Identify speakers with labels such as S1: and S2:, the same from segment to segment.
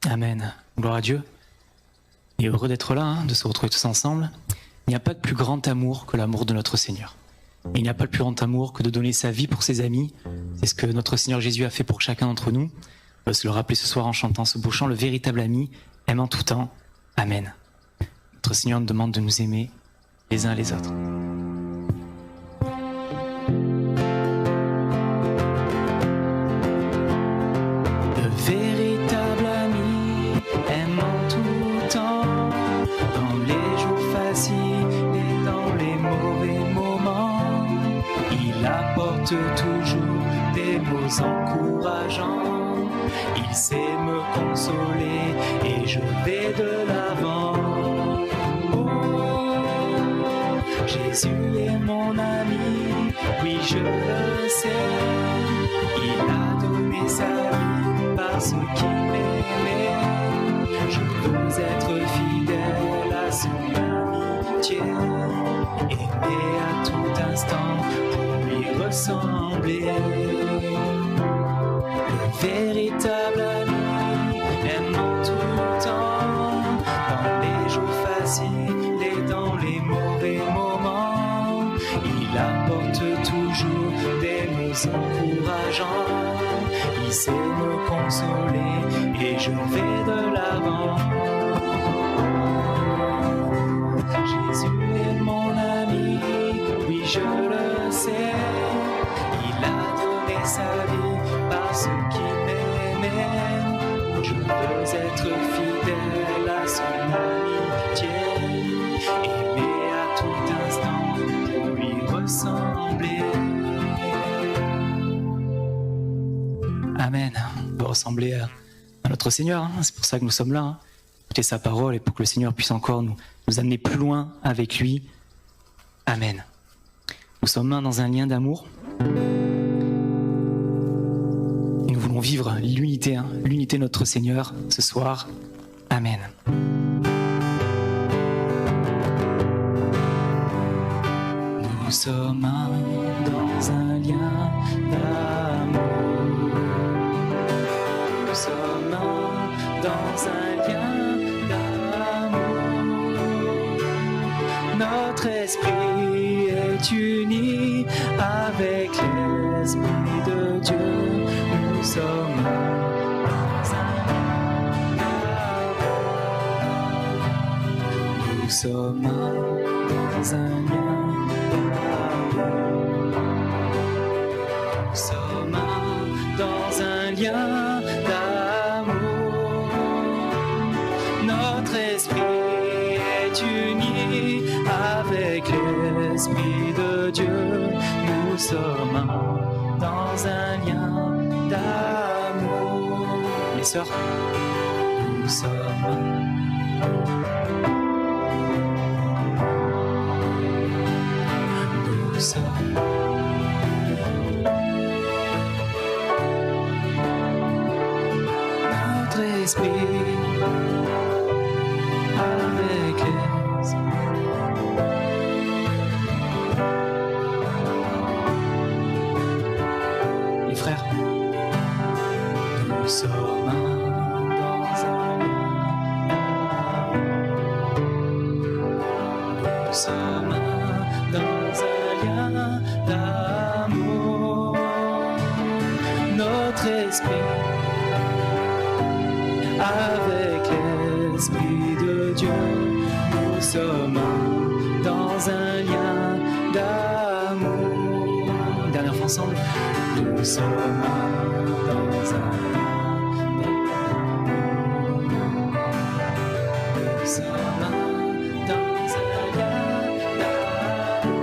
S1: Amen. Gloire à Dieu. Et heureux d'être là, de se retrouver tous ensemble. Il n'y a pas de plus grand amour que l'amour de notre Seigneur. Et il n'y a pas de plus grand amour que de donner sa vie pour ses amis. C'est ce que notre Seigneur Jésus a fait pour chacun d'entre nous. On va se le rappeler ce soir en chantant ce beau chant, le véritable ami aime en tout temps. Amen. Notre Seigneur nous demande de nous aimer les uns les autres. Le véritable ami aime en tout temps, dans les jours faciles et dans les mauvais moments. Il apporte toujours des mots encourageants. Il sait me consoler et je vais de l'avant. Oh, Jésus est mon ami, oui je le sais. Il a donné sa vie parce qu'il m'aimait. Je veux être fidèle à son amitié, aimer à tout instant pour lui ressembler. Le véritable ami aime en tout temps, dans les jours faciles et dans les mauvais moments. Il apporte toujours des mots encourageants. Il sait me consoler et je vais de l'avant. Jésus est mon ami, oui je le sais. Il a donné sa vie parce qu'il m'aimait. Je veux être fidèle à son amitié, aimer à tout instant pour lui ressembler. Amen. On doit ressembler à notre Seigneur, hein. C'est pour ça que nous sommes là, hein. Écouter sa parole et pour que le Seigneur puisse encore nous amener plus loin avec lui. Amen. Nous sommes dans un lien d'amour. Et nous voulons vivre l'unité, hein, l'unité de notre Seigneur ce soir. Amen. Nous sommes dans un lien d'amour. Nous sommes dans un lien d'amour. Notre esprit est uni avec l'Esprit de Dieu. Nous sommes dans un lien d'amour. Nous sommes dans un lien d'amour. Nous sommes dans un lien d'amour. Notre esprit est uni avec l'Esprit de Dieu. Nous sommes dans un lien d'amour. Les sœurs, nous sommes. Nous sommes. Notre esprit avec l'Esprit. Les frères, nous sommes dans un lien d'amour. Nous sommes dans un lien d'amour. Notre esprit avec l'Esprit de Dieu. Nous sommes dans un lien d'amour. Une dernière fois ensemble. Nous sommes dans un lien d'amour. Nous sommes dans un lien d'amour.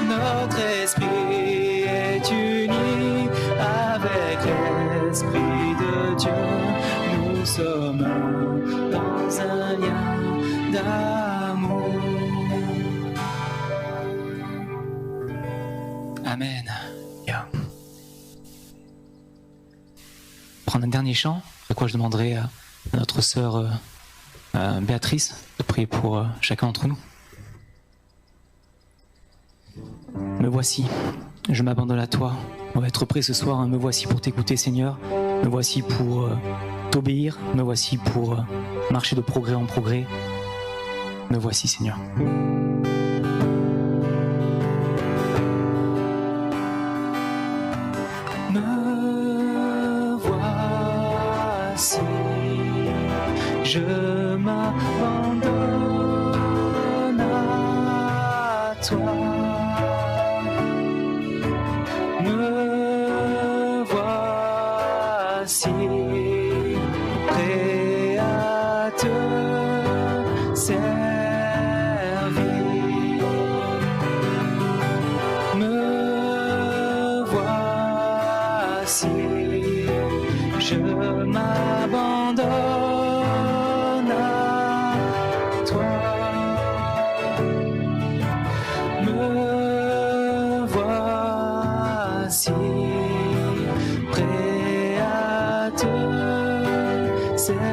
S1: Notre esprit est uni avec l'Esprit de Dieu. Nous sommes dans un lien d'amour. Amen. Yeah. Prendre un dernier chant, après quoi je demanderai à notre sœur Béatrice de prier pour chacun d'entre nous. Me voici, je m'abandonne à toi, On va être prêt ce soir, hein. Me voici pour t'écouter, Seigneur. Me voici pour t'obéir. Me voici pour marcher de progrès en progrès. Me voici, Seigneur. Me voici, je m'abandonne à toi. Me voici, prêt à te servir. Me voici, je m'abandonne à toi. Me voici, prêt à te servir.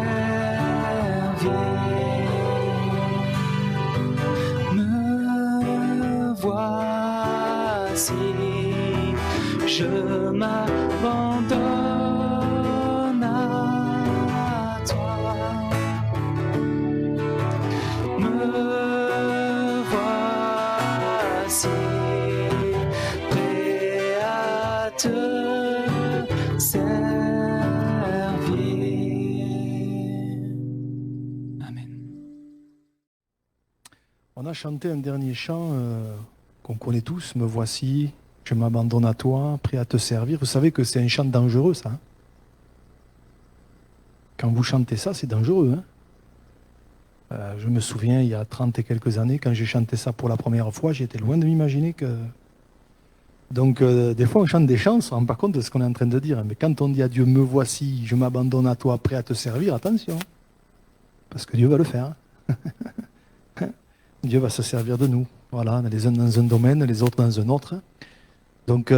S1: Me voici, je m'abandonne à toi. Me voici, prêt à te servir. Amen.
S2: On a chanté un dernier chant qu'on connaît tous, Me voici, je m'abandonne à toi, prêt à te servir. Vous savez que c'est un chant dangereux, ça. Hein. Quand vous chantez ça, c'est dangereux. Hein. Je me souviens, il y a 30 et quelques années, quand j'ai chanté ça pour la première fois, j'étais loin de m'imaginer que... Donc, des fois, on chante des chants, on ne se rend pas compte de ce qu'on est en train de dire. Mais quand on dit à Dieu, me voici, je m'abandonne à toi, prêt à te servir, attention. Parce que Dieu va le faire. Dieu va se servir de nous. Voilà, les uns dans un domaine, les autres dans un autre. Donc,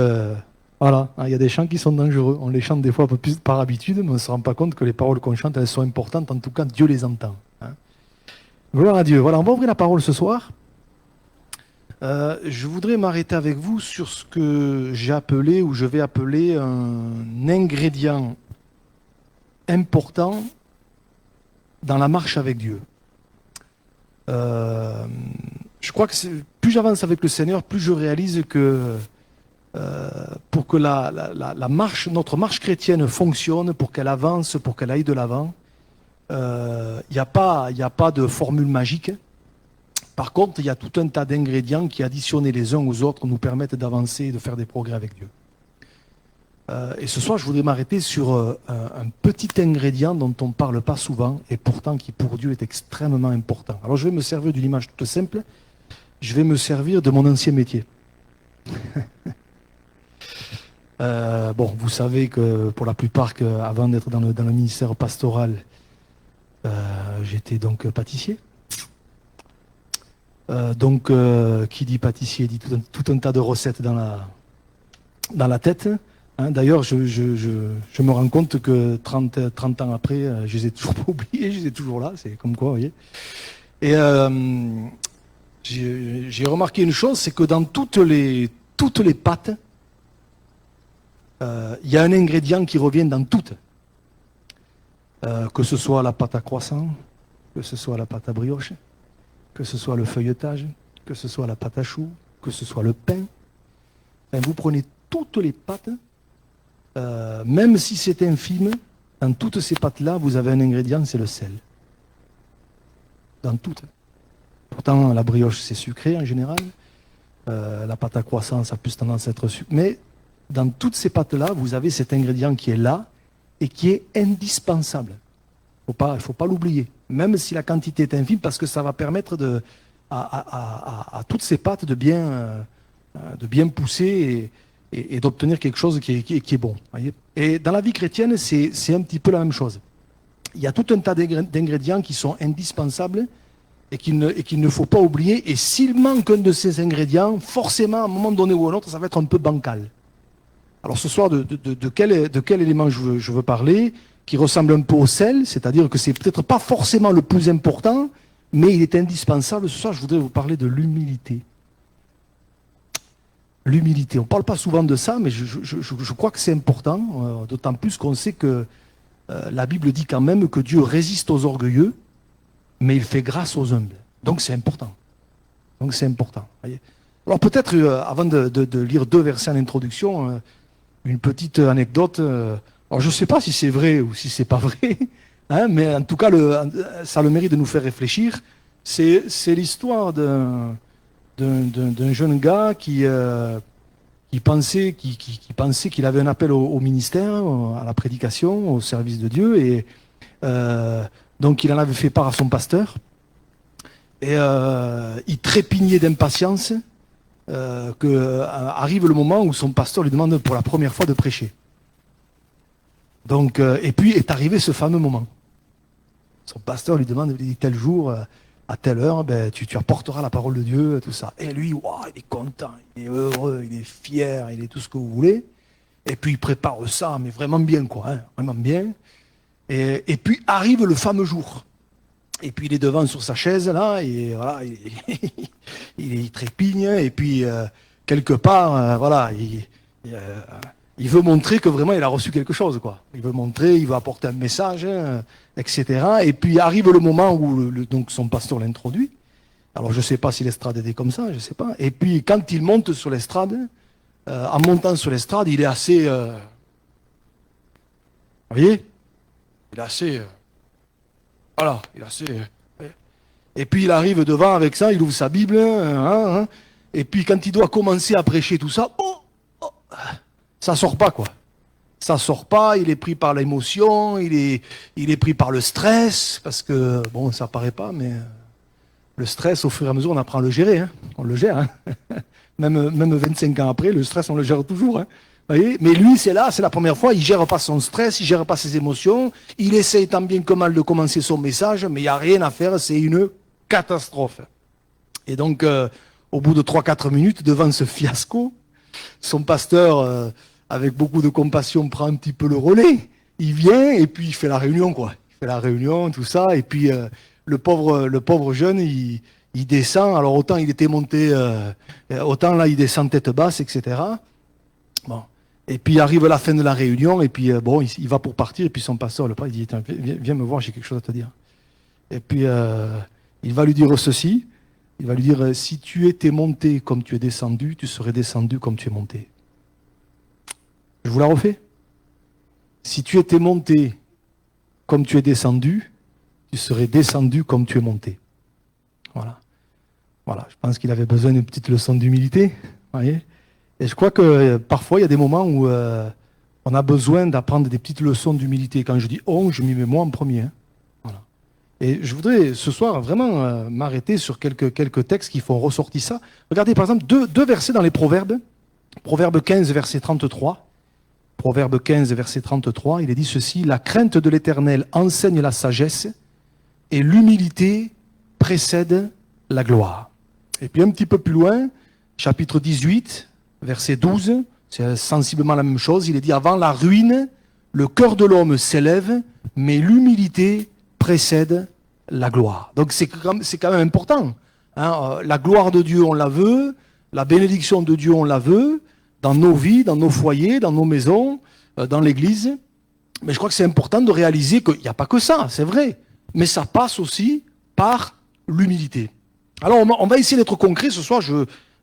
S2: voilà, il y a des chants qui sont dangereux. On les chante des fois un peu plus par habitude, mais on ne se rend pas compte que les paroles qu'on chante, elles sont importantes. En tout cas, Dieu les entend. Hein. Gloire à Dieu. Voilà, on va ouvrir la parole ce soir. Je voudrais m'arrêter avec vous sur ce que j'ai appelé, ou je vais appeler, un ingrédient important dans la marche avec Dieu. Je crois que plus j'avance avec le Seigneur, plus je réalise que pour que notre marche chrétienne fonctionne, pour qu'elle avance, pour qu'elle aille de l'avant, il n'y a pas de formule magique. Par contre, il y a tout un tas d'ingrédients qui, additionnés les uns aux autres, nous permettent d'avancer et de faire des progrès avec Dieu. Et ce soir, je voudrais m'arrêter sur un petit ingrédient dont on ne parle pas souvent, et pourtant qui pour Dieu est extrêmement important. Alors je vais me servir d'une image toute simple, je vais me servir de mon ancien métier. Bon, vous savez que pour la plupart, avant d'être dans le ministère pastoral, j'étais donc pâtissier. Qui dit pâtissier dit tout un tas de recettes dans la tête. Hein. D'ailleurs, je me rends compte que 30 ans après, je les ai toujours pas oubliés, je les ai toujours là, c'est comme quoi, vous voyez. Et j'ai remarqué une chose, c'est que dans toutes les pâtes, il y a un ingrédient qui revient dans toutes. Que ce soit la pâte à croissant, que ce soit la pâte à brioche, que ce soit le feuilletage, que ce soit la pâte à choux, que ce soit le pain. Enfin, vous prenez toutes les pâtes, même si c'est infime, dans toutes ces pâtes-là, vous avez un ingrédient, c'est le sel. Dans toutes. Pourtant, la brioche, c'est sucré en général. La pâte à croissant, ça a plus tendance à être sucré. Mais dans toutes ces pâtes-là, vous avez cet ingrédient qui est là et qui est indispensable. Il ne faut pas l'oublier. Même si la quantité est infime, parce que ça va permettre à toutes ces pâtes de bien pousser et d'obtenir quelque chose qui est bon. Voyez. Et dans la vie chrétienne, c'est un petit peu la même chose. Il y a tout un tas d'ingrédients qui sont indispensables et qu'il ne faut pas oublier. Et s'il manque un de ces ingrédients, forcément, à un moment donné ou à un autre, ça va être un peu bancal. Alors ce soir, de quel élément je veux parler, qui ressemble un peu au sel, c'est-à-dire que c'est peut-être pas forcément le plus important, mais il est indispensable. Ce soir, je voudrais vous parler de l'humilité. L'humilité. On ne parle pas souvent de ça, mais je crois que c'est important, d'autant plus qu'on sait que la Bible dit quand même que Dieu résiste aux orgueilleux, mais il fait grâce aux humbles. Donc c'est important. Voyez. Alors peut-être, avant de lire 2 versets en introduction, une petite anecdote. Alors je ne sais pas si c'est vrai ou si c'est pas vrai, hein, mais en tout cas, ça a le mérite de nous faire réfléchir. C'est l'histoire d'un jeune gars qui pensait qu'il avait un appel au ministère, à la prédication, au service de Dieu, et donc il en avait fait part à son pasteur, et il trépignait d'impatience qu'arrive le moment où son pasteur lui demande pour la première fois de prêcher. Donc, et puis est arrivé ce fameux moment. Son pasteur lui demande, il dit, tel jour, à telle heure, ben, tu apporteras la parole de Dieu, tout ça. Et lui, wow, il est content, il est heureux, il est fier, il est tout ce que vous voulez. Et puis il prépare ça, mais vraiment bien, quoi, hein, vraiment bien. Et puis arrive le fameux jour. Et puis il est devant sur sa chaise, là, et voilà, il trépigne, et puis quelque part, voilà, il veut montrer que vraiment il a reçu quelque chose, quoi. Il veut apporter un message, hein, etc. Et puis arrive le moment où donc son pasteur l'introduit. Alors je ne sais pas si l'estrade était comme ça, je ne sais pas. Et puis quand il monte sur l'estrade, en montant sur l'estrade, il est assez... vous voyez? Il est assez... voilà, il est assez... Et puis il arrive devant avec ça, il ouvre sa Bible, et puis quand il doit commencer à prêcher tout ça, ça sort pas, quoi. Ça sort pas, il est pris par l'émotion, il est pris par le stress, parce que, bon, ça paraît pas, mais le stress, au fur et à mesure, on apprend à le gérer, hein. On le gère, hein. Même 25 ans après, le stress, on le gère toujours, hein. Vous voyez, mais lui, c'est la première fois, il gère pas son stress, il gère pas ses émotions, il essaye tant bien que mal de commencer son message, mais il n'y a rien à faire, c'est une catastrophe. Et donc, au bout de 3-4 minutes, devant ce fiasco, son pasteur, avec beaucoup de compassion, prend un petit peu le relais. Il vient et puis il fait la réunion, quoi. Il fait la réunion, tout ça, et puis le pauvre jeune, il descend. Alors autant il était monté, autant là il descend tête basse, etc. Bon. Et puis arrive la fin de la réunion, et puis bon, il va pour partir, et puis son pasteur, le prêtre, il dit, viens me voir, j'ai quelque chose à te dire. Et puis il va lui dire ceci, il va lui dire, si tu étais monté comme tu es descendu, tu serais descendu comme tu es monté. Je vous la refais. Si tu étais monté comme tu es descendu, tu serais descendu comme tu es monté. Voilà. Voilà, je pense qu'il avait besoin d'une petite leçon d'humilité, voyez. Et je crois que parfois, il y a des moments où on a besoin d'apprendre des petites leçons d'humilité. Quand je dis « on », je m'y mets moi en premier. Hein. Voilà. Et je voudrais ce soir vraiment m'arrêter sur quelques textes qui font ressortir ça. Regardez par exemple deux versets dans les Proverbes. Proverbe 15, verset 33. Proverbe 15, verset 33, il est dit ceci, « La crainte de l'Éternel enseigne la sagesse et l'humilité précède la gloire. » Et puis un petit peu plus loin, chapitre 18, verset 12, c'est sensiblement la même chose, il est dit « Avant la ruine, le cœur de l'homme s'élève, mais l'humilité précède la gloire. » Donc c'est quand même important. Hein. La gloire de Dieu, on la veut, la bénédiction de Dieu, on la veut, dans nos vies, dans nos foyers, dans nos maisons, dans l'église. Mais je crois que c'est important de réaliser qu'il n'y a pas que ça, c'est vrai. Mais ça passe aussi par l'humilité. Alors on va essayer d'être concret ce soir,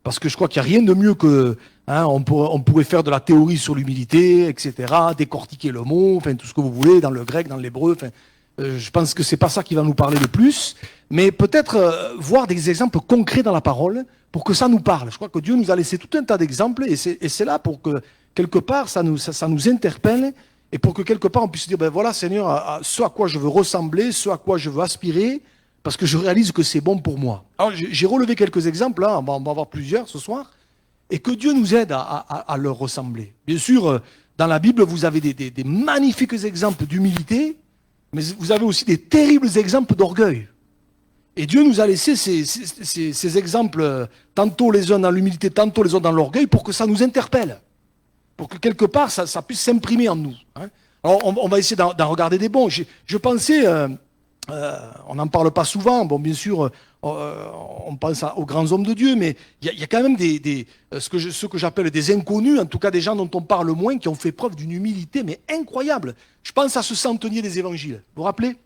S2: parce que je crois qu'il n'y a rien de mieux que... Hein, on pourrait faire de la théorie sur l'humilité, etc., décortiquer le mot, enfin tout ce que vous voulez, dans le grec, dans l'hébreu. Enfin, je pense que c'est pas ça qui va nous parler le plus, mais peut-être voir des exemples concrets dans la parole pour que ça nous parle. Je crois que Dieu nous a laissé tout un tas d'exemples et c'est là pour que quelque part ça nous interpelle et pour que quelque part on puisse dire ben voilà Seigneur, ce à quoi je veux ressembler, ce à quoi je veux aspirer, parce que je réalise que c'est bon pour moi. Alors j'ai relevé quelques exemples, là, on va avoir plusieurs ce soir, et que Dieu nous aide à leur ressembler. Bien sûr, dans la Bible, vous avez des magnifiques exemples d'humilité, mais vous avez aussi des terribles exemples d'orgueil. Et Dieu nous a laissé ces exemples, tantôt les uns dans l'humilité, tantôt les autres dans l'orgueil, pour que ça nous interpelle. Pour que quelque part, ça puisse s'imprimer en nous. Hein. Alors, on va essayer d'en regarder des bons. Je pensais On n'en parle pas souvent. Bon, bien sûr, on pense aux grands hommes de Dieu, mais il y a quand même ce que j'appelle des inconnus, en tout cas des gens dont on parle moins, qui ont fait preuve d'une humilité, mais incroyable. Je pense à ce centenier des évangiles. Vous vous rappelez?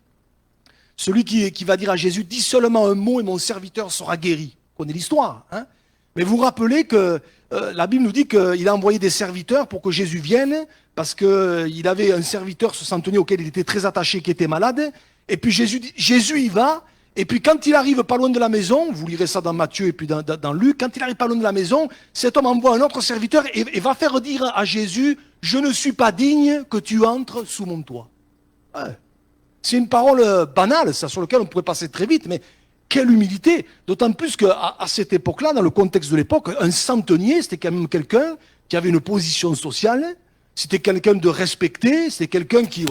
S2: Celui qui va dire à Jésus, dis seulement un mot et mon serviteur sera guéri. On connaît l'histoire, hein? Mais vous vous rappelez que la Bible nous dit qu'il a envoyé des serviteurs pour que Jésus vienne, parce qu'il avait un serviteur, ce centenier auquel il était très attaché, qui était malade. Et puis Jésus y va, et puis quand il arrive pas loin de la maison, vous lirez ça dans Matthieu et puis dans Luc, quand il arrive pas loin de la maison, cet homme envoie un autre serviteur et va faire dire à Jésus, je ne suis pas digne que tu entres sous mon toit. Ouais. C'est une parole banale, ça, sur laquelle on pourrait passer très vite, mais quelle humilité! D'autant plus qu'à cette époque-là, dans le contexte de l'époque, un centenier, c'était quand même quelqu'un qui avait une position sociale, c'était quelqu'un de respecté, c'était quelqu'un qui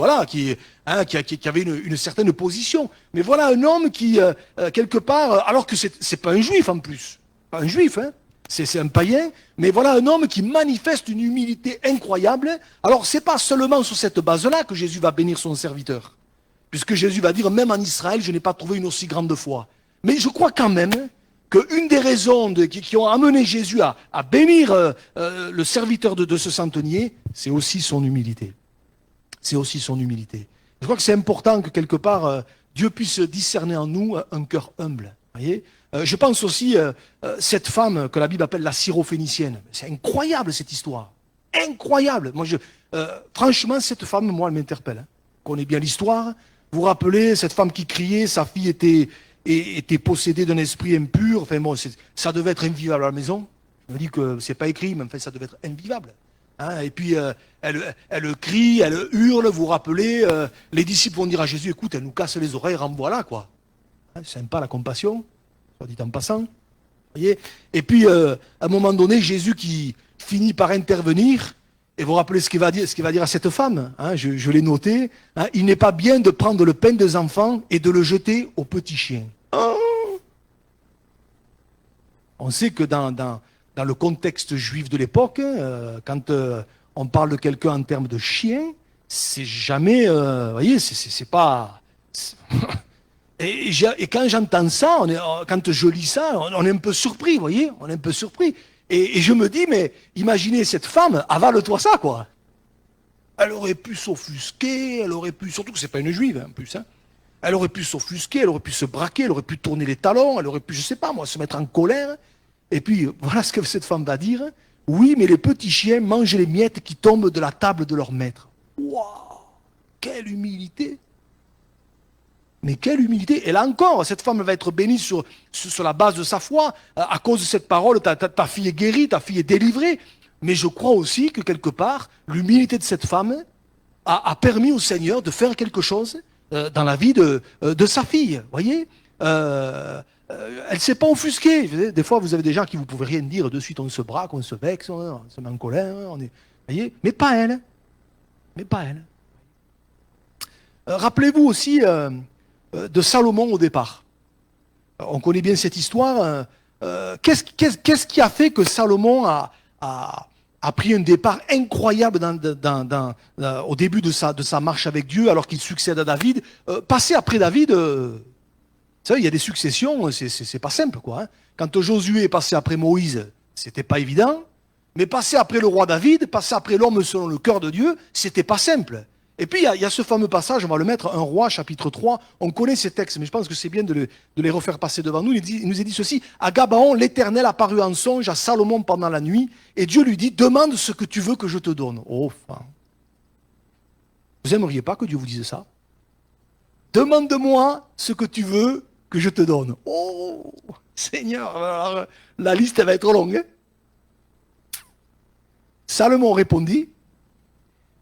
S2: avait une certaine position. Mais voilà un homme qui, quelque part, alors que c'est pas un juif en plus, pas un juif, hein, c'est un païen, mais voilà un homme qui manifeste une humilité incroyable. Alors c'est pas seulement sur cette base-là que Jésus va bénir son serviteur, puisque Jésus va dire, même en Israël, je n'ai pas trouvé une aussi grande foi. Mais je crois quand même qu'une des raisons qui ont amené Jésus à bénir le serviteur de ce centenier, c'est aussi son humilité. C'est aussi son humilité. Je crois que c'est important que quelque part, Dieu puisse discerner en nous un cœur humble. Voyez, je pense aussi cette femme que la Bible appelle la syrophénicienne. C'est incroyable cette histoire. Incroyable. Moi, franchement, cette femme, moi, elle m'interpelle. On connaît bien l'histoire. Vous vous rappelez, cette femme qui criait, sa fille était possédée d'un esprit impur. Enfin bon, ça devait être invivable à la maison. Je me dis que c'est pas écrit, mais en fait, ça devait être invivable. Hein, et puis, elle crie, elle hurle, vous vous rappelez, les disciples vont dire à Jésus, écoute, elle nous casse les oreilles, renvoie-la, quoi. Hein, sympa la compassion, soit dit en passant. Voyez. Et puis, à un moment donné, Jésus qui finit par intervenir, et vous vous rappelez ce qu'il va dire à cette femme, hein, je l'ai noté, hein, il n'est pas bien de prendre le pain des enfants et de le jeter aux petits chiens. Oh. On sait que dans le contexte juif de l'époque, quand on parle de quelqu'un en termes de chien, c'est jamais, vous voyez, c'est pas... Et quand j'entends ça, quand je lis ça, on est un peu surpris, vous voyez, on est un peu surpris. Et je me dis, mais imaginez cette femme, avale-toi ça, quoi. Elle aurait pu s'offusquer, elle aurait pu, surtout que c'est pas une juive, en plus, hein. Elle aurait pu s'offusquer, elle aurait pu se braquer, elle aurait pu tourner les talons, elle aurait pu, je sais pas moi, se mettre en colère. Et puis, voilà ce que cette femme va dire. Oui, mais les petits chiens mangent les miettes qui tombent de la table de leur maître. Waouh! Quelle humilité! Mais quelle humilité! Et là encore, cette femme va être bénie sur la base de sa foi. À cause de cette parole, ta fille est guérie, ta fille est délivrée. Mais je crois aussi que quelque part, l'humilité de cette femme a permis au Seigneur de faire quelque chose dans la vie de sa fille. Vous voyez, elle ne s'est pas offusquée. Des fois, vous avez des gens qui vous pouvez rien dire. De suite, on se braque, on se vexe, on se met en colère. Voyez, mais pas elle. Mais pas elle. Rappelez-vous aussi de Salomon au départ. On connaît bien cette histoire. Qu'est-ce qui a fait que Salomon a pris un départ incroyable au début de sa marche avec Dieu, alors qu'il succède à David? Passer après David, vous savez, il y a des successions, c'est pas simple, quoi. Hein. Quand Josué est passé après Moïse, c'était pas évident. Mais passer après le roi David, passer après l'homme selon le cœur de Dieu, c'était pas simple. Et puis, il y a ce fameux passage, on va le mettre, 1 Roi, chapitre 3. On connaît ces textes, mais je pense que c'est bien de les refaire passer devant nous. Il nous est dit ceci. À Gabaon, l'Éternel apparut en songe à Salomon pendant la nuit, et Dieu lui dit, demande ce que tu veux que je te donne. Oh, enfin. Vous n'aimeriez pas que Dieu vous dise ça? Demande-moi ce que tu veux que je te donne. Oh, Seigneur, alors, la liste elle va être longue. Hein. Salomon répondit,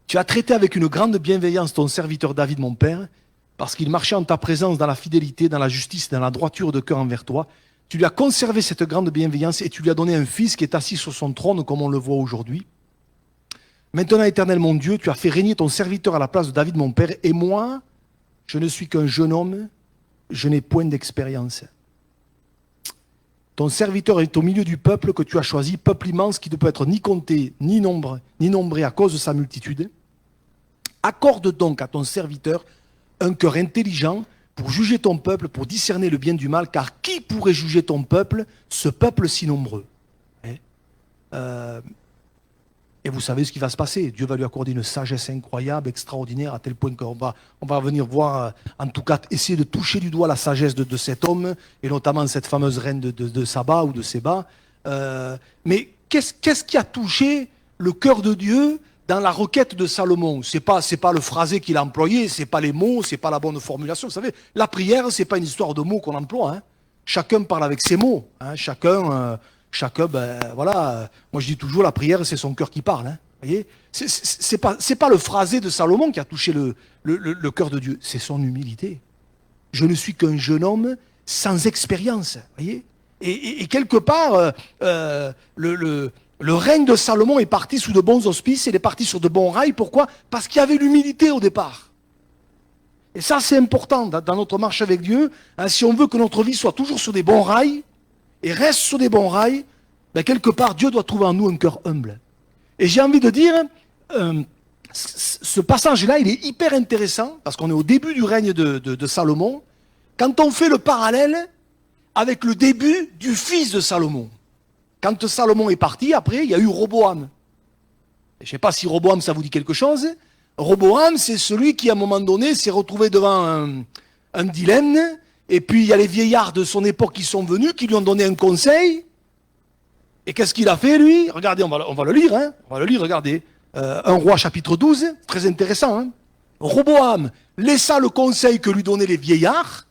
S2: tu as traité avec une grande bienveillance ton serviteur David, mon père, parce qu'il marchait en ta présence dans la fidélité, dans la justice, dans la droiture de cœur envers toi. Tu lui as conservé cette grande bienveillance et tu lui as donné un fils qui est assis sur son trône comme on le voit aujourd'hui. Maintenant, Éternel mon Dieu, tu as fait régner ton serviteur à la place de David, mon père, et moi, je ne suis qu'un jeune homme, je n'ai point d'expérience. Ton serviteur est au milieu du peuple que tu as choisi, peuple immense qui ne peut être ni compté, ni nombré à cause de sa multitude. Accorde donc à ton serviteur un cœur intelligent pour juger ton peuple, pour discerner le bien du mal, car qui pourrait juger ton peuple, ce peuple si nombreux? Et vous savez ce qui va se passer. Dieu va lui accorder une sagesse incroyable, extraordinaire, à tel point qu'on va venir voir, en tout cas, essayer de toucher du doigt la sagesse de cet homme, et notamment cette fameuse reine de Saba ou de Séba. Mais qu'est-ce qui a touché le cœur de Dieu dans la requête de Salomon? C'est pas le phrasé qu'il a employé, c'est pas les mots, c'est pas la bonne formulation. Vous savez, la prière, c'est pas une histoire de mots qu'on emploie. Hein. Chacun parle avec ses mots. Hein. Chacun, voilà. Moi, je dis toujours, la prière, c'est son cœur qui parle. Hein. Vous voyez, c'est pas le phrasé de Salomon qui a touché le cœur de Dieu, c'est son humilité. Je ne suis qu'un jeune homme sans expérience. Vous voyez, et quelque part, le règne de Salomon est parti sous de bons auspices, il est parti sur de bons rails. Pourquoi? Parce qu'il y avait l'humilité au départ. Et ça, c'est important dans notre marche avec Dieu. Hein, si on veut que notre vie soit toujours sur des bons rails, et reste sur des bons rails, ben quelque part, Dieu doit trouver en nous un cœur humble. Et j'ai envie de dire, ce passage-là, il est hyper intéressant, parce qu'on est au début du règne de Salomon, quand on fait le parallèle avec le début du fils de Salomon. Quand Salomon est parti, après, il y a eu Roboam. Je ne sais pas si Roboam, ça vous dit quelque chose. Roboam, c'est celui qui, à un moment donné, s'est retrouvé devant un dilemme. Et puis, il y a les vieillards de son époque qui sont venus, qui lui ont donné un conseil. Et qu'est-ce qu'il a fait, lui? Regardez, on va le lire. Hein. On va le lire, regardez. 1 Roi, chapitre 12, très intéressant. Hein. Roboam laissa le conseil que lui donnaient les vieillards,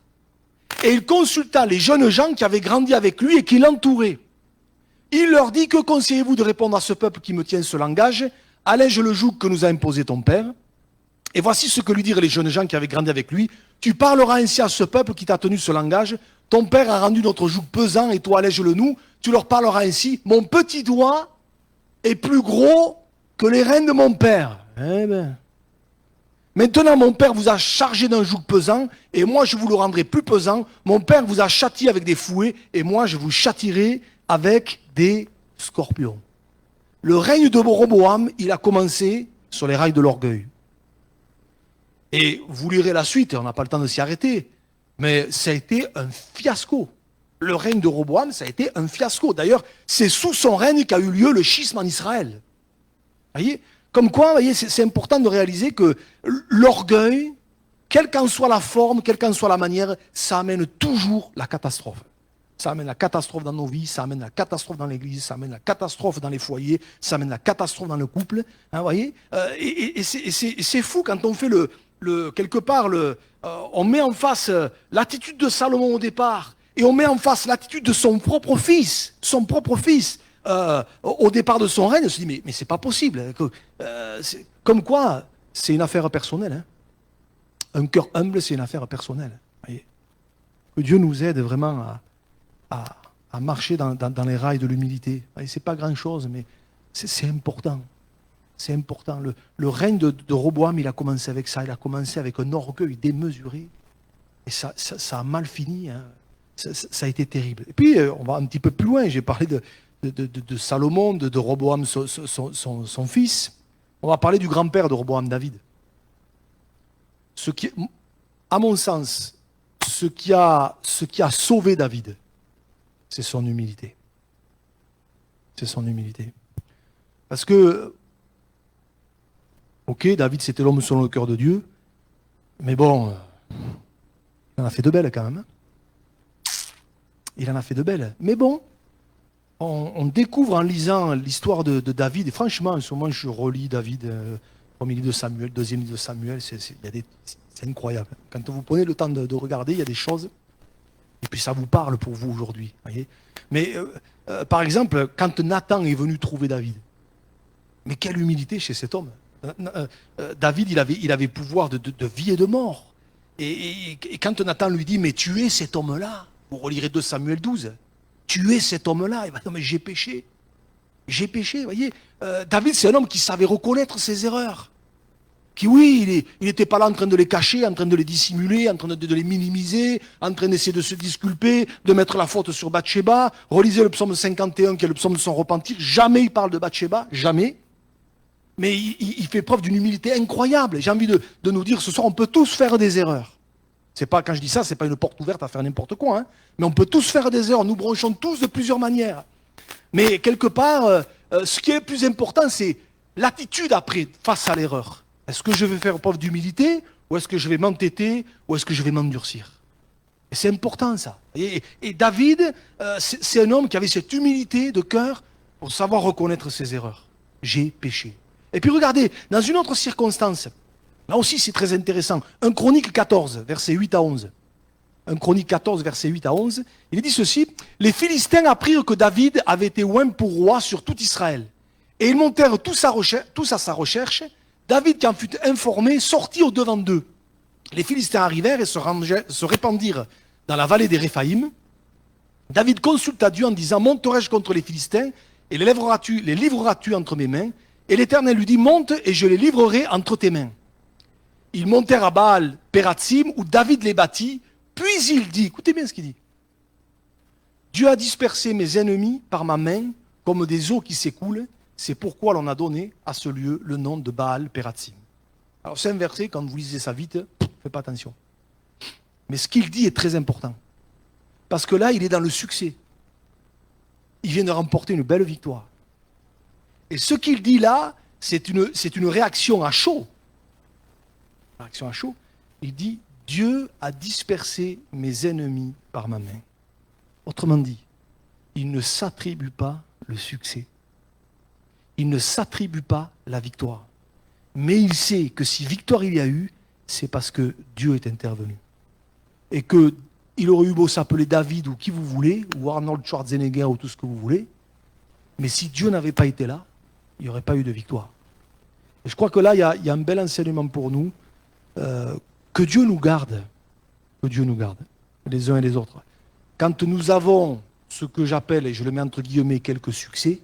S2: et il consulta les jeunes gens qui avaient grandi avec lui et qui l'entouraient. Il leur dit: que conseillez-vous de répondre à ce peuple qui me tient ce langage? Allège le joug que nous a imposé ton père. Et voici ce que lui dirent les jeunes gens qui avaient grandi avec lui. Tu parleras ainsi à ce peuple qui t'a tenu ce langage. Ton père a rendu notre joug pesant et toi allège-le nous. Tu leur parleras ainsi. Mon petit doigt est plus gros que les reins de mon père. Eh ben. Maintenant, mon père vous a chargé d'un joug pesant et moi je vous le rendrai plus pesant. Mon père vous a châtié avec des fouets et moi je vous châtierai avec des scorpions. Le règne de Roboam, il a commencé sur les rails de l'orgueil. Et vous lirez la suite, on n'a pas le temps de s'y arrêter, mais ça a été un fiasco. Le règne de Roboam, ça a été un fiasco. D'ailleurs, c'est sous son règne qu'a eu lieu le schisme en Israël. Vous voyez? Comme quoi, vous voyez, c'est important de réaliser que l'orgueil, quelle qu'en soit la forme, quelle qu'en soit la manière, ça amène toujours la catastrophe. Ça amène la catastrophe dans nos vies, ça amène la catastrophe dans l'église, ça amène la catastrophe dans les foyers, ça amène la catastrophe dans le couple. Hein, voyez, et c'est fou quand on fait quelque part, on met en face l'attitude de Salomon au départ, et on met en face l'attitude de son propre fils. Au départ de son règne, on se dit, mais c'est pas possible. Comme quoi, c'est une affaire personnelle. Hein. Un cœur humble, c'est une affaire personnelle. Voyez. Que Dieu nous aide vraiment à marcher dans les rails de l'humilité. C'est pas grand-chose, mais c'est important. C'est important. Le règne de Roboam, il a commencé avec ça. Il a commencé avec un orgueil démesuré. Et ça a mal fini. Hein. Ça a été terrible. Et puis, on va un petit peu plus loin. J'ai parlé de Salomon, de Roboam, son fils. On va parler du grand-père de Roboam, David. À mon sens, ce qui a sauvé David, c'est son humilité. C'est son humilité. Parce que, ok, David, c'était l'homme selon le cœur de Dieu, mais bon, il en a fait de belles quand même. Il en a fait de belles. Mais bon, on découvre en lisant l'histoire de David, et franchement, en ce moment, je relis David, premier livre de Samuel, deuxième livre de Samuel, c'est incroyable. Quand vous prenez le temps de regarder, il y a des choses, et puis ça vous parle pour vous aujourd'hui. Voyez. Mais par exemple, quand Nathan est venu trouver David, mais quelle humilité chez cet homme. David, il avait pouvoir de vie et de mort. Et quand Nathan lui dit, mais tu es cet homme-là, vous relirez 2 Samuel 12, tu es cet homme-là, il va dire, mais j'ai péché. J'ai péché, vous voyez. David, c'est un homme qui savait reconnaître ses erreurs. Qui, oui, il n'était pas là en train de les cacher, en train de les dissimuler, en train de les minimiser, en train d'essayer de se disculper, de mettre la faute sur Bathsheba. Relisez le psaume 51, qui est le psaume de son repentir. Jamais il parle de Bathsheba, jamais. Mais il fait preuve d'une humilité incroyable. J'ai envie de nous dire, ce soir, on peut tous faire des erreurs. C'est pas, quand je dis ça, c'est pas une porte ouverte à faire n'importe quoi. Hein. Mais on peut tous faire des erreurs. Nous bronchons tous de plusieurs manières. Mais quelque part, ce qui est le plus important, c'est l'attitude après, face à l'erreur. Est-ce que je vais faire preuve d'humilité, ou est-ce que je vais m'entêter, ou est-ce que je vais m'endurcir? Et c'est important ça. Et David, c'est un homme qui avait cette humilité de cœur pour savoir reconnaître ses erreurs. J'ai péché. Et puis regardez, dans une autre circonstance, là aussi c'est très intéressant, 1 Chronique 14, versets 8 à 11. 1 Chronique 14, versets 8 à 11, il dit ceci, « Les Philistins apprirent que David avait été oint pour roi sur tout Israël. Et ils montèrent tous à sa recherche. David, qui en fut informé, sortit au-devant d'eux. Les Philistins arrivèrent et se répandirent dans la vallée des Réphaïm. David consulta Dieu en disant, « Monterai-je contre les Philistins et les livreras-tu entre mes mains ?» Et l'Éternel lui dit, « Monte et je les livrerai entre tes mains. » Ils montèrent à Baal Pératsim où David les battit. Puis il dit, écoutez bien ce qu'il dit, « Dieu a dispersé mes ennemis par ma main comme des eaux qui s'écoulent. C'est pourquoi l'on a donné à ce lieu le nom de Baal Pératsim. » Alors c'est un verset, quand vous lisez ça vite, faites pas attention. Mais ce qu'il dit est très important. Parce que là, il est dans le succès. Il vient de remporter une belle victoire. Et ce qu'il dit là, c'est une réaction à chaud. Réaction à chaud. Il dit, Dieu a dispersé mes ennemis par ma main. Autrement dit, il ne s'attribue pas le succès. Il ne s'attribue pas la victoire. Mais il sait que si victoire il y a eu, c'est parce que Dieu est intervenu. Et qu'il aurait eu beau s'appeler David ou qui vous voulez, ou Arnold Schwarzenegger ou tout ce que vous voulez, mais si Dieu n'avait pas été là, il n'y aurait pas eu de victoire. Et je crois que là, il y a un bel enseignement pour nous. Que Dieu nous garde. Que Dieu nous garde, les uns et les autres. Quand nous avons ce que j'appelle, et je le mets entre guillemets, quelques succès,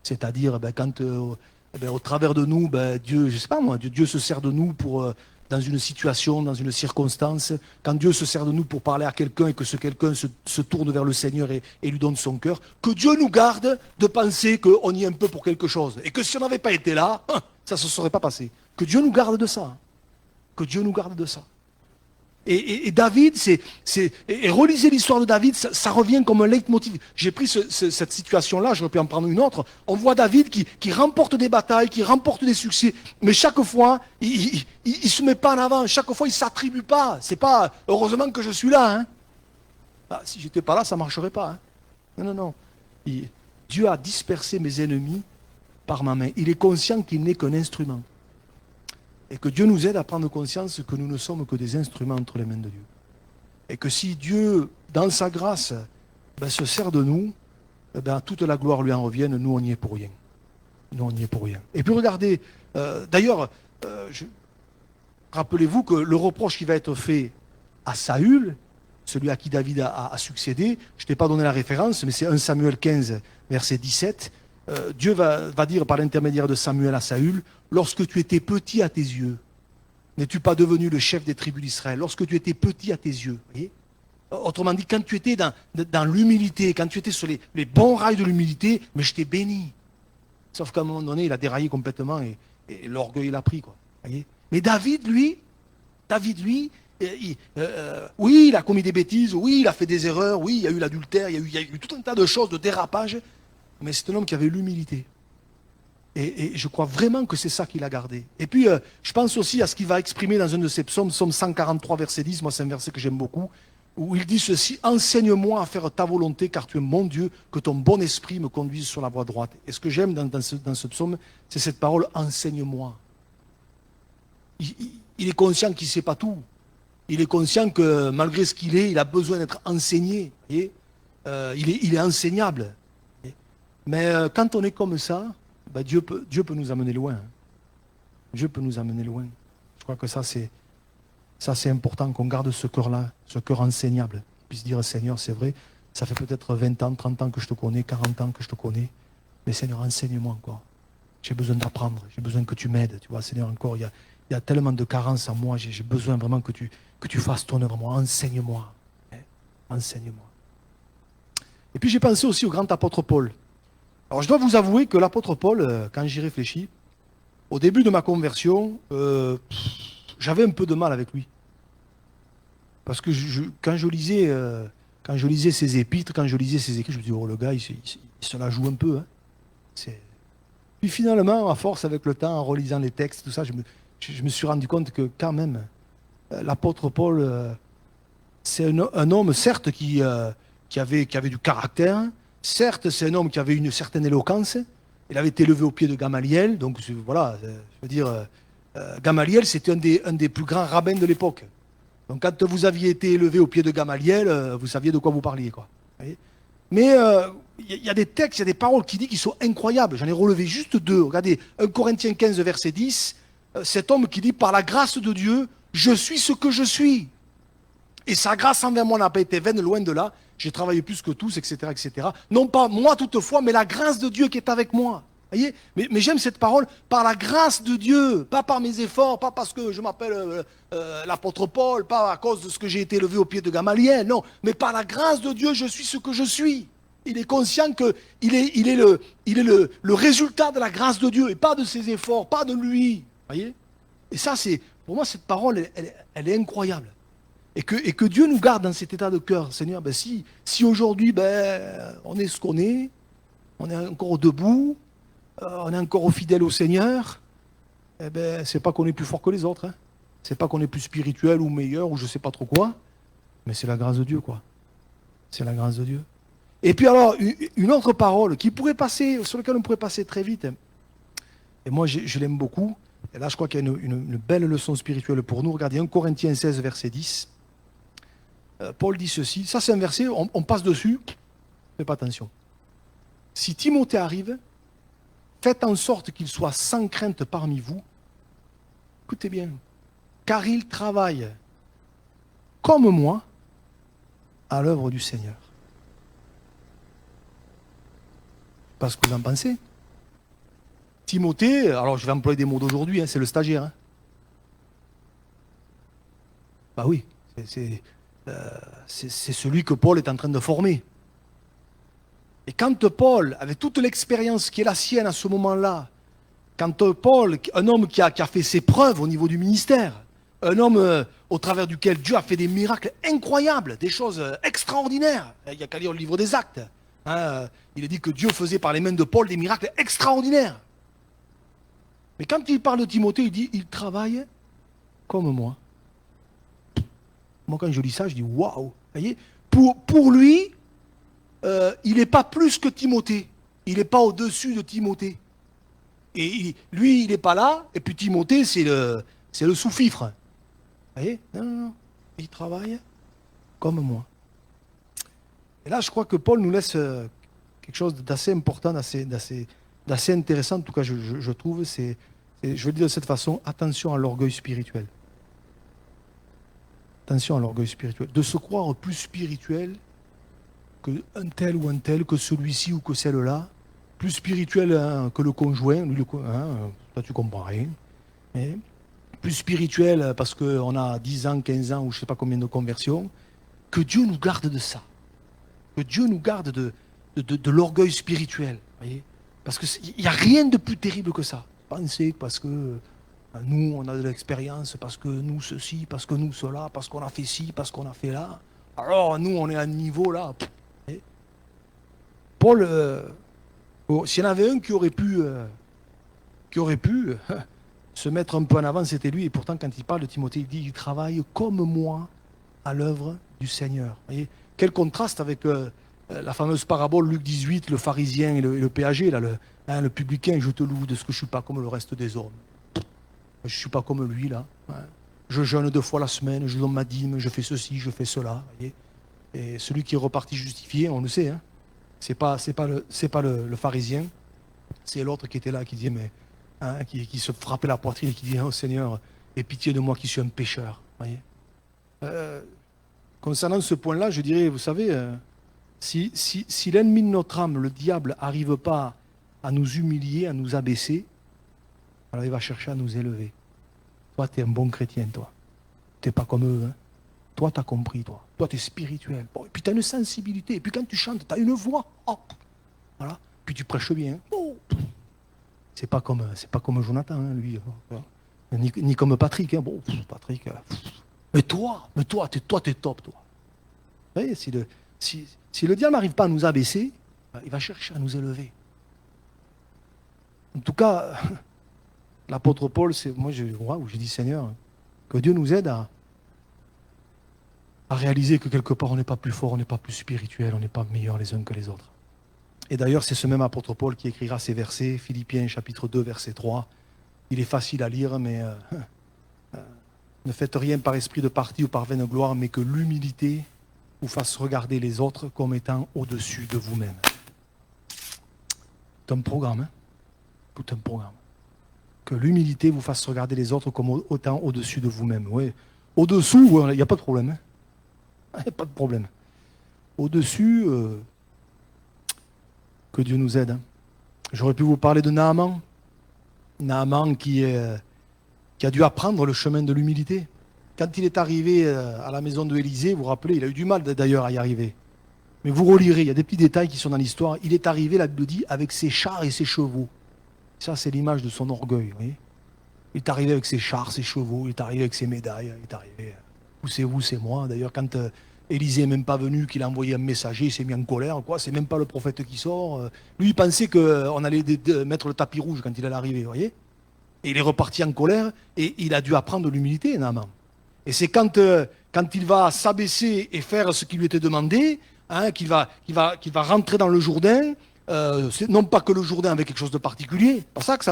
S2: c'est-à-dire quand au travers de nous, Dieu, je sais pas moi, Dieu se sert de nous pour, dans une situation, dans une circonstance, quand Dieu se sert de nous pour parler à quelqu'un et que ce quelqu'un se tourne vers le Seigneur et lui donne son cœur, que Dieu nous garde de penser qu'on y est un peu pour quelque chose. Et que si on n'avait pas été là, ça ne se serait pas passé. Que Dieu nous garde de ça. Que Dieu nous garde de ça. Et David, et relisez l'histoire de David, ça revient comme un leitmotiv. J'ai pris cette situation-là, j'aurais pu en prendre une autre. On voit David qui remporte des batailles, qui remporte des succès, mais chaque fois, il se met pas en avant, chaque fois, il s'attribue pas. C'est pas, heureusement que je suis là. Hein. Ah, si j'étais pas là, ça marcherait pas. Hein. Non. Dieu a dispersé mes ennemis par ma main. Il est conscient qu'il n'est qu'un instrument. Et que Dieu nous aide à prendre conscience que nous ne sommes que des instruments entre les mains de Dieu. Et que si Dieu, dans sa grâce, se sert de nous, toute la gloire lui en revienne, nous on n'y est pour rien. Nous on n'y est pour rien. Et puis regardez, d'ailleurs, rappelez-vous que le reproche qui va être fait à Saül, celui à qui David a succédé, je ne t'ai pas donné la référence, mais c'est 1 Samuel 15, verset 17, Dieu va dire par l'intermédiaire de Samuel à Saül, « Lorsque tu étais petit à tes yeux, n'es-tu pas devenu le chef des tribus d'Israël? Lorsque tu étais petit à tes yeux. » Voyez, autrement dit, quand tu étais dans l'humilité, quand tu étais sur les bons rails de l'humilité, mais je t'ai béni. Sauf qu'à un moment donné, il a déraillé complètement et l'orgueil l'a pris. Quoi. Voyez, mais David, lui, oui, il a commis des bêtises, oui, il a fait des erreurs, oui, il y a eu l'adultère, il y a eu tout un tas de choses, de dérapages, mais c'est un homme qui avait l'humilité. Et je crois vraiment que c'est ça qu'il a gardé. Et puis, je pense aussi à ce qu'il va exprimer dans un de ses psaumes, psaume 143, verset 10, moi c'est un verset que j'aime beaucoup, où il dit ceci, « Enseigne-moi à faire ta volonté, car tu es mon Dieu, que ton bon esprit me conduise sur la voie droite. » Et ce que j'aime dans ce psaume, c'est cette parole, « Enseigne-moi ». Il est conscient qu'il ne sait pas tout. Il est conscient que malgré ce qu'il est, il a besoin d'être enseigné. Voyez, il est enseignable. Mais quand on est comme ça, Dieu peut nous amener loin. Dieu peut nous amener loin. Je crois que ça c'est important qu'on garde ce cœur-là, ce cœur enseignable. On puisse dire, Seigneur, c'est vrai, ça fait peut-être 20 ans, 30 ans que je te connais, 40 ans que je te connais, mais Seigneur, enseigne-moi encore. J'ai besoin d'apprendre, j'ai besoin que tu m'aides. Tu vois, Seigneur, encore, il y a tellement de carences en moi, j'ai besoin vraiment que tu fasses ton œuvre en moi. Enseigne-moi. Enseigne-moi. Et puis j'ai pensé aussi au grand apôtre Paul. Alors je dois vous avouer que l'apôtre Paul, quand j'y réfléchis, au début de ma conversion, j'avais un peu de mal avec lui. Parce que quand je lisais ses épîtres, quand je lisais ses écrits, je me dis, oh, le gars, il se la joue un peu. Hein. Puis finalement, à force, avec le temps, en relisant les textes, tout ça, je me suis rendu compte que quand même, l'apôtre Paul, c'est un homme, certes, qui avait du caractère. Certes, c'est un homme qui avait une certaine éloquence. Il avait été élevé au pied de Gamaliel. Donc, voilà, je veux dire, Gamaliel, c'était un des plus grands rabbins de l'époque. Donc, quand vous aviez été élevé au pied de Gamaliel, vous saviez de quoi vous parliez, quoi. Vous voyez. Mais il y a des textes, il y a des paroles qui disent qui sont incroyables. J'en ai relevé juste deux. Regardez, 1 Corinthiens 15, verset 10. Cet homme qui dit, par la grâce de Dieu, je suis ce que je suis. Et sa grâce envers moi n'a pas été vaine, loin de là. J'ai travaillé plus que tous, etc., etc. Non pas moi toutefois, mais la grâce de Dieu qui est avec moi. Voyez, mais j'aime cette parole, par la grâce de Dieu, pas par mes efforts, pas parce que je m'appelle l'apôtre Paul, pas à cause de ce que j'ai été élevé au pied de Gamaliel, non, mais par la grâce de Dieu, je suis ce que je suis. Il est conscient qu'il est le résultat de la grâce de Dieu et pas de ses efforts, pas de lui. Voyez. Et ça, pour moi, cette parole, elle est incroyable. Et que Dieu nous garde dans cet état de cœur. Seigneur, ben si aujourd'hui on est ce qu'on est, on est encore debout, on est encore fidèle au Seigneur, eh ben, c'est pas qu'on est plus fort que les autres. Hein. C'est pas qu'on est plus spirituel ou meilleur ou je sais pas trop quoi, mais c'est la grâce de Dieu, quoi. C'est la grâce de Dieu. Et puis alors, une autre parole sur laquelle on pourrait passer très vite, et moi je l'aime beaucoup, et là je crois qu'il y a une belle leçon spirituelle pour nous. Regardez 1 Corinthiens 16, verset 10. Paul dit ceci, ça c'est un verset, on passe dessus, faites pas attention. Si Timothée arrive, faites en sorte qu'il soit sans crainte parmi vous, écoutez bien, car il travaille comme moi à l'œuvre du Seigneur. Pas ce que vous en pensez. Timothée, alors je vais employer des mots d'aujourd'hui, hein, c'est le stagiaire. Hein. Bah oui, c'est celui que Paul est en train de former. Et quand Paul, avec toute l'expérience qui est la sienne à ce moment-là, quand Paul, un homme qui a fait ses preuves au niveau du ministère, un homme au travers duquel Dieu a fait des miracles incroyables, des choses extraordinaires, il n'y a qu'à lire le livre des Actes. Hein, il est dit que Dieu faisait par les mains de Paul des miracles extraordinaires. Mais quand il parle de Timothée, il dit, il travaille comme moi. Moi, quand je lis ça, je dis, waouh. Voyez, pour lui, il n'est pas plus que Timothée. Il n'est pas au-dessus de Timothée. Et lui, il n'est pas là, et puis Timothée, c'est le sous-fifre. Vous voyez? Non. Il travaille comme moi. Et là, je crois que Paul nous laisse quelque chose d'assez important, d'assez intéressant, en tout cas, je trouve. Je vais le dire de cette façon, attention à l'orgueil spirituel. Attention à l'orgueil spirituel. De se croire plus spirituel qu'un tel ou un tel, que celui-ci ou que celle-là, plus spirituel hein, que le conjoint, lui, toi tu comprends rien. Et plus spirituel parce qu'on a 10 ans, 15 ans ou je ne sais pas combien de conversions, que Dieu nous garde de ça. Que Dieu nous garde de l'orgueil spirituel. Voyez, parce qu'il n'y a rien de plus terrible que ça. Penser parce que nous, on a de l'expérience, parce que nous, ceci, parce que nous, cela, parce qu'on a fait ci, parce qu'on a fait là. Alors, nous, on est à un niveau là. Paul, s'il y en avait un qui aurait pu se mettre un peu en avant, c'était lui. Et pourtant, quand il parle de Timothée, il dit, il travaille comme moi à l'œuvre du Seigneur. Vous voyez, quel contraste avec la fameuse parabole, Luc 18, le pharisien et le péager, là, le publicain, je te loue de ce que je ne suis pas comme le reste des hommes. Je ne suis pas comme lui, là. Je jeûne 2 fois la semaine, je donne ma dîme, je fais ceci, je fais cela. Voyez. Et celui qui est reparti justifié, on le sait, hein. C'est pas le pharisien, c'est l'autre qui était là, qui disait, mais qui se frappait la poitrine et qui disait, oh Seigneur, aie pitié de moi qui suis un pécheur. Voyez. Concernant ce point-là, je dirais, vous savez, si l'ennemi de notre âme, le diable, n'arrive pas à nous humilier, à nous abaisser, alors il va chercher à nous élever. Toi, tu es un bon chrétien, toi. Tu n'es pas comme eux. Hein. Toi, tu as compris, toi. Toi, tu es spirituel. Bon, et puis tu as une sensibilité. Et puis quand tu chantes, tu as une voix. Oh. Voilà. Puis tu prêches bien. Oh. C'est pas comme Jonathan, hein, lui. Ni comme Patrick. Hein. Bon, Patrick, Mais toi, t'es top, toi. Vous voyez, si le diable n'arrive pas à nous abaisser, il va chercher à nous élever. En tout cas, l'apôtre Paul, moi j'ai dit Seigneur, que Dieu nous aide à réaliser que quelque part on n'est pas plus fort, on n'est pas plus spirituel, on n'est pas meilleur les uns que les autres. Et d'ailleurs, c'est ce même apôtre Paul qui écrira ces versets, Philippiens chapitre 2, verset 3. Il est facile à lire, mais ne faites rien par esprit de parti ou par vaine gloire, mais que l'humilité vous fasse regarder les autres comme étant au-dessus de vous-même. Tout un programme, hein? Tout un programme. Que l'humilité vous fasse regarder les autres comme étant au-dessus de vous-même. Oui. Au-dessous, il n'y a pas de problème. Il n'y a pas de problème. Au-dessus, que Dieu nous aide. Hein. J'aurais pu vous parler de Naaman. Naaman qui a dû apprendre le chemin de l'humilité. Quand il est arrivé à la maison de Élysée, vous vous rappelez, il a eu du mal d'ailleurs à y arriver. Mais vous relirez, il y a des petits détails qui sont dans l'histoire. Il est arrivé, la Bible dit, avec ses chars et ses chevaux. Ça, c'est l'image de son orgueil. Vous voyez, il est arrivé avec ses chars, ses chevaux, il est arrivé avec ses médailles, il est arrivé. Vous, c'est moi. D'ailleurs, quand Élisée n'est même pas venu, qu'il a envoyé un messager, il s'est mis en colère. C'est même pas le prophète qui sort. Lui, il pensait qu'on allait mettre le tapis rouge quand il allait arriver. Vous voyez, et il est reparti en colère et il a dû apprendre l'humilité, Naaman. Et c'est quand il va s'abaisser et faire ce qui lui était demandé, hein, qu'il va rentrer dans le Jourdain. Non pas que le Jourdain avait quelque chose de particulier,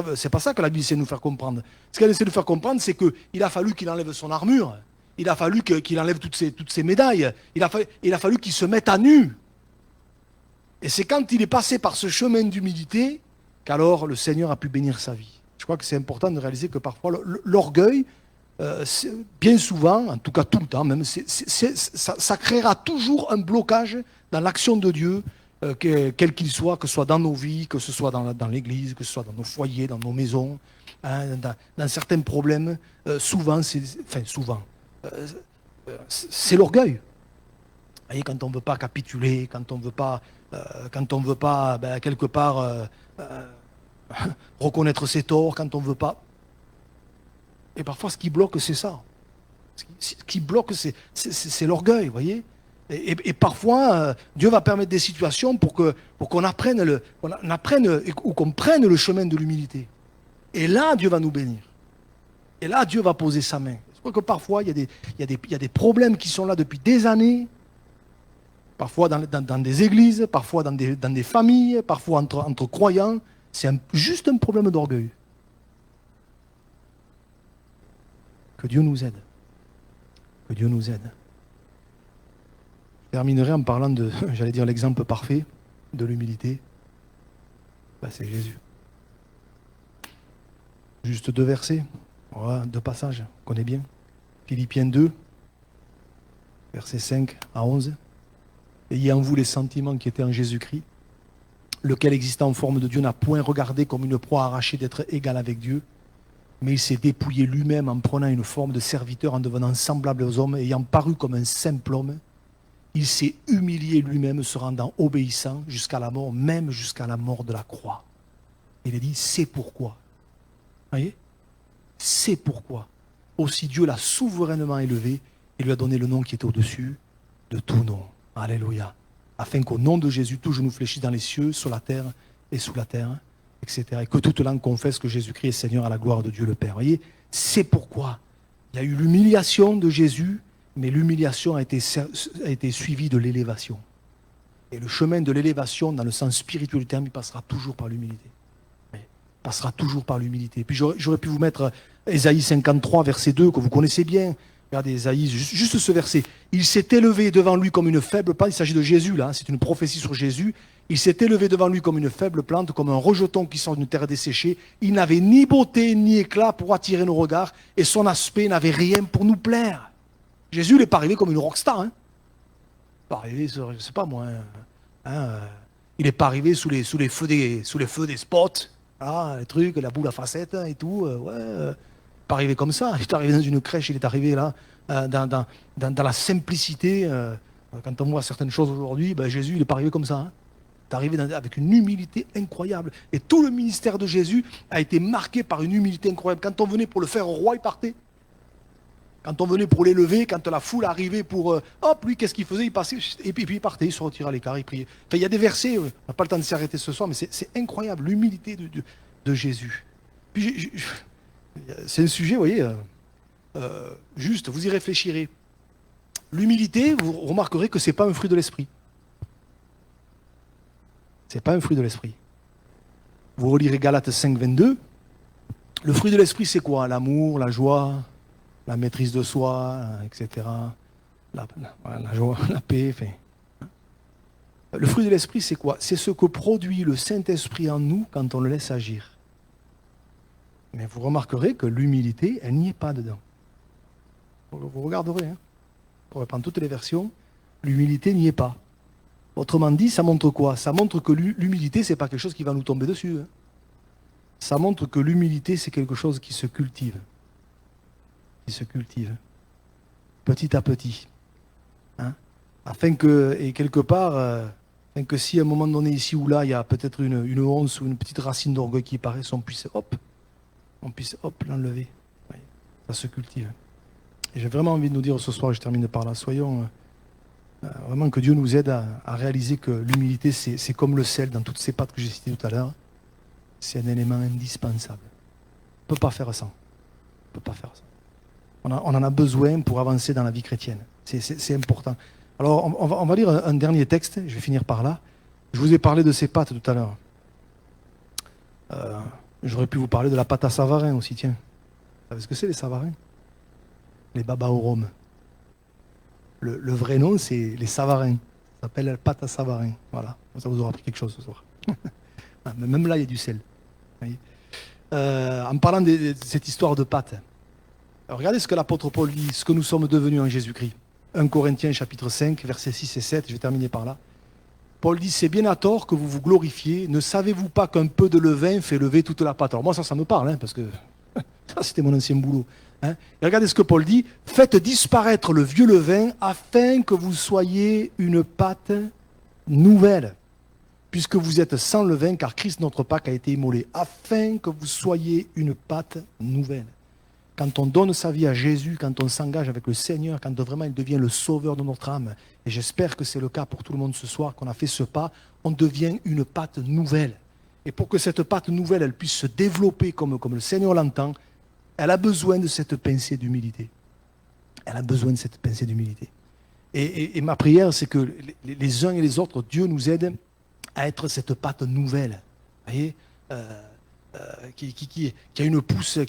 S2: c'est pas ça que la Bible essaie de nous faire comprendre. Ce qu'elle essaie de nous faire comprendre, c'est qu'il a fallu qu'il enlève son armure, il a fallu qu'il enlève toutes ses médailles, il a fallu qu'il se mette à nu. Et c'est quand il est passé par ce chemin d'humilité qu'alors le Seigneur a pu bénir sa vie. Je crois que c'est important de réaliser que parfois l'orgueil, bien souvent, en tout cas tout le temps même, ça créera toujours un blocage dans l'action de Dieu, quel qu'il soit, que ce soit dans nos vies, que ce soit dans l'église, que ce soit dans nos foyers, dans nos maisons, hein, dans certains problèmes. Souvent, c'est l'orgueil. Vous voyez, quand on ne veut pas capituler, quand on ne veut pas quelque part reconnaître ses torts, quand on ne veut pas. Et parfois, ce qui bloque, c'est ça. Ce qui bloque, c'est l'orgueil, vous voyez. Et parfois, Dieu va permettre des situations pour qu'on apprenne ou qu'on prenne le chemin de l'humilité. Et là, Dieu va nous bénir. Et là, Dieu va poser sa main. Je crois que parfois, il y a des problèmes qui sont là depuis des années, parfois dans des églises, parfois dans des familles, parfois entre croyants. C'est juste un problème d'orgueil. Que Dieu nous aide. Que Dieu nous aide. Je terminerai en parlant de, j'allais dire, l'exemple parfait de l'humilité. C'est Jésus. Juste 2 versets, voilà, 2 passages, on connaît bien. Philippiens 2, versets 5 à 11. Ayez en vous les sentiments qui étaient en Jésus-Christ, lequel existant en forme de Dieu n'a point regardé comme une proie arrachée d'être égal avec Dieu, mais il s'est dépouillé lui-même en prenant une forme de serviteur, en devenant semblable aux hommes, ayant paru comme un simple homme. Il s'est humilié lui-même, se rendant obéissant jusqu'à la mort, même jusqu'à la mort de la croix. Il a dit, c'est pourquoi. Vous voyez ? C'est pourquoi. Aussi Dieu l'a souverainement élevé et lui a donné le nom qui est au-dessus de tout nom. Alléluia. Afin qu'au nom de Jésus, tout genou fléchisse dans les cieux, sur la terre et sous la terre, etc. Et que toute langue confesse que Jésus-Christ est Seigneur à la gloire de Dieu le Père. Vous voyez ? C'est pourquoi. Il y a eu l'humiliation de Jésus, mais l'humiliation a été suivie de l'élévation. Et le chemin de l'élévation, dans le sens spirituel du terme, il passera toujours par l'humilité. Il passera toujours par l'humilité. Puis j'aurais pu vous mettre Ésaïe 53, verset 2, que vous connaissez bien. Regardez Ésaïe, juste ce verset. Il s'est élevé devant lui comme une faible plante. Il s'agit de Jésus, là, c'est une prophétie sur Jésus. Il s'est élevé devant lui comme une faible plante, comme un rejeton qui sort d'une terre desséchée. Il n'avait ni beauté ni éclat pour attirer nos regards, et son aspect n'avait rien pour nous plaire. Jésus, il n'est pas arrivé comme une rockstar. Hein. Il n'est pas arrivé, je ne sais pas moi. Il n'est pas arrivé sous les feux des spots. Les trucs, la boule à facettes et tout. Il n'est pas arrivé comme ça. Il est arrivé dans une crèche, il est arrivé là, dans la simplicité. Quand on voit certaines choses aujourd'hui, Jésus, il n'est pas arrivé comme ça. Hein. Il est arrivé avec une humilité incroyable. Et tout le ministère de Jésus a été marqué par une humilité incroyable. Quand on venait pour le faire au roi, il partait. Quand on venait pour l'élever, quand la foule arrivait pour... hop, lui, qu'est-ce qu'il faisait? Il passait, et puis il partait, il se retirait à l'écart, il priait. Enfin, il y a des versets, on n'a pas le temps de s'y arrêter ce soir, mais c'est incroyable, l'humilité de Jésus. Puis c'est un sujet, vous voyez, juste, vous y réfléchirez. L'humilité, vous remarquerez que ce n'est pas un fruit de l'esprit. Ce n'est pas un fruit de l'esprit. Vous relirez Galates 5, 22. Le fruit de l'esprit, c'est quoi? L'amour, la joie, la maîtrise de soi, etc. La joie, la paix. Enfin. Le fruit de l'esprit, c'est quoi? C'est ce que produit le Saint-Esprit en nous quand on le laisse agir. Mais vous remarquerez que l'humilité, elle n'y est pas dedans. Vous regarderez, hein. Pour reprendre toutes les versions, l'humilité n'y est pas. Autrement dit, ça montre quoi? Ça montre que l'humilité, ce n'est pas quelque chose qui va nous tomber dessus. Hein. Ça montre que l'humilité, c'est quelque chose qui se cultive. Qui se cultive. Petit à petit. Hein? Afin que, et quelque part, afin que si à un moment donné, ici ou là, il y a peut-être une once ou une petite racine d'orgueil qui paraisse, on puisse l'enlever. Oui, ça se cultive. Et j'ai vraiment envie de nous dire ce soir, je termine par là, soyons vraiment que Dieu nous aide à réaliser que l'humilité, c'est comme le sel dans toutes ces pâtes que j'ai citées tout à l'heure. C'est un élément indispensable. On ne peut pas faire ça. On peut pas faire ça. On en a besoin pour avancer dans la vie chrétienne. C'est important. Alors, on va lire un dernier texte, je vais finir par là. Je vous ai parlé de ces pâtes tout à l'heure. J'aurais pu vous parler de la pâte à Savarin aussi, tiens. Vous savez ce que c'est les Savarins? Les babas au rhum. Le vrai nom, c'est les Savarins. Ça s'appelle la pâte à Savarin. Voilà. Ça vous aura appris quelque chose ce soir. Mais même là, il y a du sel. En parlant de cette histoire de pâte, alors regardez ce que l'apôtre Paul dit, ce que nous sommes devenus en Jésus-Christ. 1 Corinthiens chapitre 5, versets 6 et 7, je vais terminer par là. Paul dit, c'est bien à tort que vous vous glorifiez. Ne savez-vous pas qu'un peu de levain fait lever toute la pâte? Alors moi, ça me parle, hein, parce que ça, c'était mon ancien boulot. Hein. Et regardez ce que Paul dit. Faites disparaître le vieux levain afin que vous soyez une pâte nouvelle. Puisque vous êtes sans levain, car Christ, notre Pâque, a été immolé. Afin que vous soyez une pâte nouvelle. Quand on donne sa vie à Jésus, quand on s'engage avec le Seigneur, quand vraiment il devient le sauveur de notre âme, et j'espère que c'est le cas pour tout le monde ce soir, qu'on a fait ce pas, on devient une pâte nouvelle. Et pour que cette pâte nouvelle, elle puisse se développer comme le Seigneur l'entend, elle a besoin de cette pincée d'humilité. Elle a besoin de cette pincée d'humilité. Et ma prière, c'est que les uns et les autres, Dieu nous aide à être cette pâte nouvelle. Vous voyez qui a une pousse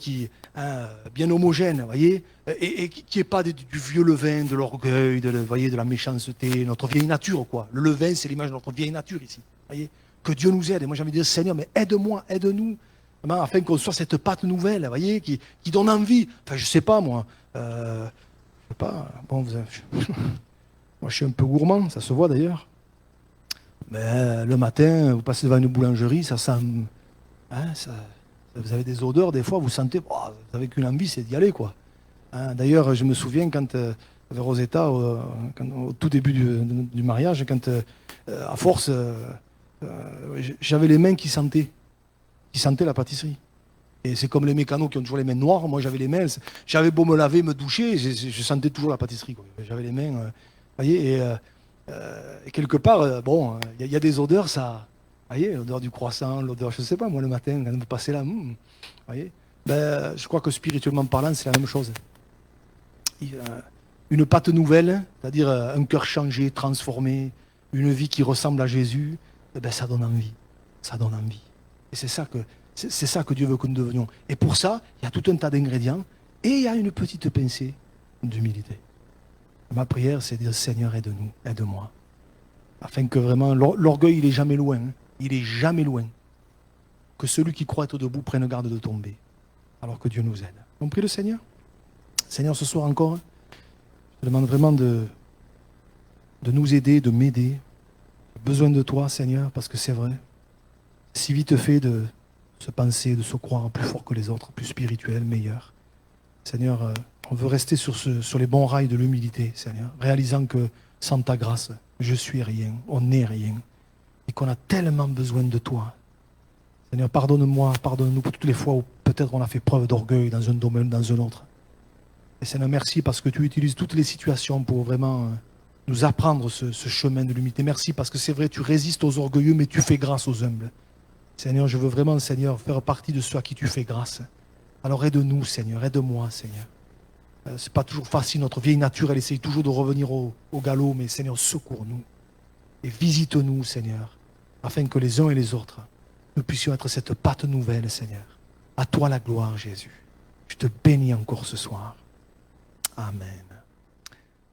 S2: bien homogène, voyez, et qui n'est pas du vieux levain, de l'orgueil, de la méchanceté, notre vieille nature, quoi. Le levain, c'est l'image de notre vieille nature ici. Voyez, que Dieu nous aide. Et moi, j'ai envie de dire, Seigneur, mais aide-moi, aide-nous, afin qu'on soit cette pâte nouvelle, voyez, qui donne envie. Enfin, je sais pas, moi. Je sais pas. Bon, moi, je suis un peu gourmand, ça se voit d'ailleurs. Mais le matin, vous passez devant une boulangerie, ça sent. Hein, vous avez des odeurs, des fois, vous sentez, vous avez qu'une envie, c'est d'y aller, quoi. Hein, d'ailleurs, je me souviens quand, avec Rosetta, au tout début du mariage, quand, à force, j'avais les mains qui sentaient la pâtisserie. Et c'est comme les mécanos qui ont toujours les mains noires, moi j'avais les mains, j'avais beau me laver, me doucher, je sentais toujours la pâtisserie, quoi. J'avais les mains, vous voyez, et quelque part, bon, il y a des odeurs, ça... Vous voyez, l'odeur du croissant, l'odeur, je ne sais pas, moi, le matin, quand vous passez là, vous voyez, ben, je crois que spirituellement parlant, c'est la même chose. Une pâte nouvelle, c'est-à-dire un cœur changé, transformé, une vie qui ressemble à Jésus, ben, ça donne envie. Ça donne envie. Et c'est ça que Dieu veut que nous devenions. Et pour ça, il y a tout un tas d'ingrédients et il y a une petite pincée d'humilité. Ma prière, c'est de dire, Seigneur, aide-nous, aide-moi. Afin que vraiment, l'orgueil, il n'est jamais loin. Hein. Il n'est jamais loin. Que celui qui croit être debout prenne garde de tomber. Alors que Dieu nous aide. On prie le Seigneur. Seigneur, ce soir encore, je te demande vraiment de nous aider, de m'aider. J'ai besoin de toi, Seigneur, parce que c'est vrai. Si vite fait de se penser, de se croire plus fort que les autres, plus spirituel, meilleur. Seigneur, on veut rester sur les bons rails de l'humilité, Seigneur, réalisant que sans ta grâce, je suis rien, on n'est rien. Et qu'on a tellement besoin de toi. Seigneur, pardonne-moi, pardonne-nous pour toutes les fois où peut-être on a fait preuve d'orgueil dans un domaine, dans un autre. Et Seigneur, merci parce que tu utilises toutes les situations pour vraiment nous apprendre ce chemin de l'humilité. Merci parce que c'est vrai, tu résistes aux orgueilleux, mais tu fais grâce aux humbles. Seigneur, je veux vraiment, Seigneur, faire partie de ceux à qui tu fais grâce. Alors aide-nous, Seigneur, aide-moi, Seigneur. C'est pas toujours facile, notre vieille nature, elle essaye toujours de revenir au galop, mais Seigneur, secours-nous. Et visite-nous, Seigneur, afin que les uns et les autres, nous puissions être cette pâte nouvelle, Seigneur. À toi la gloire, Jésus. Je te bénis encore ce soir. Amen.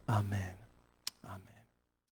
S2: Amen.